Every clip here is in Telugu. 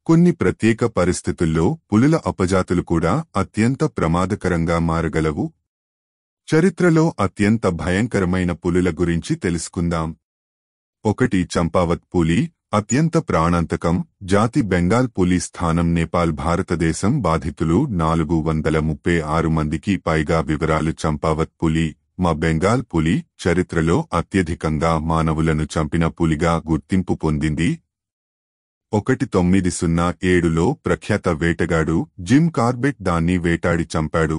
కొన్ని ప్రత్యేక పరిస్థితుల్లో పులుల అపజాతులు కూడా అత్యంత ప్రమాదకరంగా మారగలవు. చరిత్రలో అత్యంత భయంకరమైన పులుల గురించి తెలుసుకుందాం. 1. చంపావత్ పులి, అత్యంత ప్రాణాంతకం జాతి బెంగాల్ పులి స్థానం నేపాల్ భారతదేశం బాధితులు 436 మందికి పైగా వివరాలు చంపావత్ పులి, మా బెంగాల్ పులి చరిత్రలో అత్యధికంగా మానవులను చంపిన పులిగా గుర్తింపు పొందింది. 1907లో ప్రఖ్యాత వేటగాడు జిమ్ కార్బెట్ దాన్ని వేటాడి చంపాడు.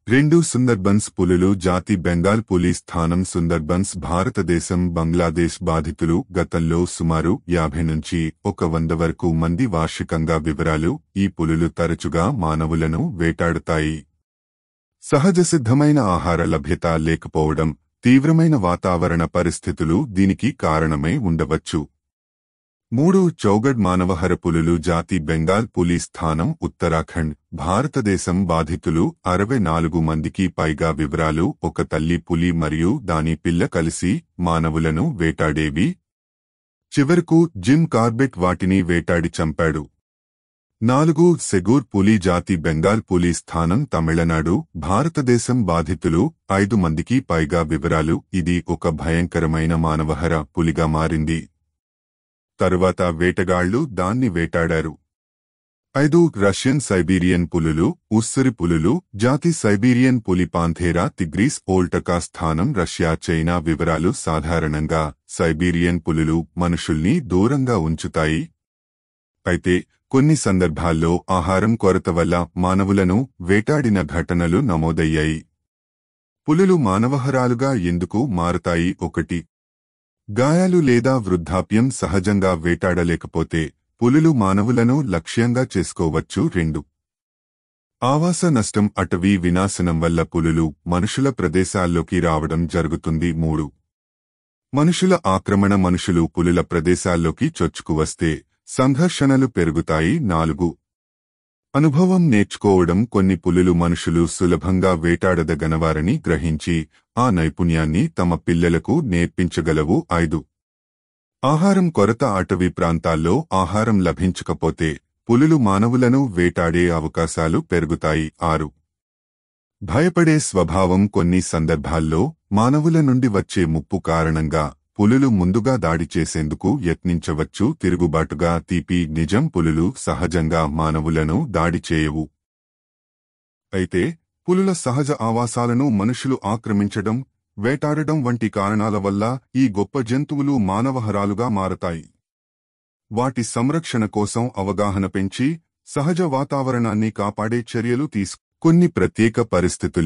2. సుందర్బన్స్ పులులు జాతి బెంగాల్ పులి స్థానం సుందర్బన్స్ భారతదేశం బంగ్లాదేశ్ బాధితులు గతంలో సుమారు 50 నుంచి 100 వరకు మంది వార్షికంగా వివరాలు ఈ పులులు తరచుగా మానవులను వేటాడుతాయి. సహజసిద్ధమైన ఆహార లభ్యత లేకపోవడం, తీవ్రమైన వాతావరణ పరిస్థితులు దీనికి కారణమై ఉండవచ్చు. 3. చౌగడ్ మానవహర పులులు జాతి బెంగాల్ పులి స్థానం ఉత్తరాఖండ్ భారతదేశం బాధితులు 64 మందికి పైగా వివరాలు ఒక తల్లి పులి మరియు దాని పిల్ల కలిసి మానవులను వేటాడేవి. చివరకు జిమ్ కార్బెట్ వాటిని వేటాడి చంపాడు. 4. సెగూర్ పులి జాతి బెంగాల్ పులి స్థానం తమిళనాడు భారతదేశం బాధితులు 5 మందికి పైగా వివరాలు ఇది ఒక భయంకరమైన మానవహర పులిగా మారింది. తరువాత వేటగాళ్లు దాన్ని వేటాడారు. 5. రష్యన్ సైబీరియన్ పులులు ఉస్సరి పులులు జాతి సైబీరియన్ పులి పాంథేరా తిగ్రీస్ ఓల్టకా స్థానం రష్యా చైనా వివరాలు సాధారణంగా సైబీరియన్ పులులు మనుషుల్ని దూరంగా ఉంచుతాయి. అయితే కొన్ని సందర్భాల్లో ఆహారం కొరత వల్ల మానవులను వేటాడిన ఘటనలు నమోదయ్యాయి. పులులు మానవహరాలుగా ఎందుకు మారుతాయి? 1. గాయాలు లేదా వృద్ధాప్యం సహజంగా వేటాడలేకపోతే పులులు మానవులను లక్ష్యంగా చేసుకోవచ్చు. 2. ఆవాస నష్టం అటవీ వినాశనం వల్ల పులులు మనుషుల ప్రదేశాల్లోకి రావడం జరుగుతుంది. 3. మనుషుల ఆక్రమణ మనుషులు పులుల ప్రదేశాల్లోకి చొచ్చుకువస్తే సంఘర్షణలు పెరుగుతాయి. 4. అనుభవం నేర్చుకోవడం కొన్ని పులులు మనుషులు సులభంగా వేటాడదగనవారని గ్రహించి ఆ నైపుణ్యాన్ని తమ పిల్లలకు నేర్పించగలవు. 5. ఆహారం కొరత అటవీ ప్రాంతాల్లో ఆహారం లభించకపోతే పులులు మానవులను వేటాడే అవకాశాలు పెరుగుతాయి. 6. భయపడే స్వభావం కొన్ని సందర్భాల్లో మానవుల నుండి వచ్చే ముప్పు కారణంగా పులులు ముందుగా దాడి చేసేందుకు యత్నించవచ్చు. తిరుగుబాటుగా తీపి నిజం పులులు సహజంగా మానవులను దాడి చేయవు. అయితే పులుల సహజ ఆవాసాలను మనుషులు ఆక్రమించడం, వేటాడడం వంటి కారణాల వల్ల ఈ గొప్ప జంతువులు మానవహరాలుగా మారతాయి. వాటి సంరక్షణ కోసం అవగాహన పెంచి సహజ వాతావరణాన్ని కాపాడే చర్యలు కొన్ని ప్రత్యేక పరిస్థితులు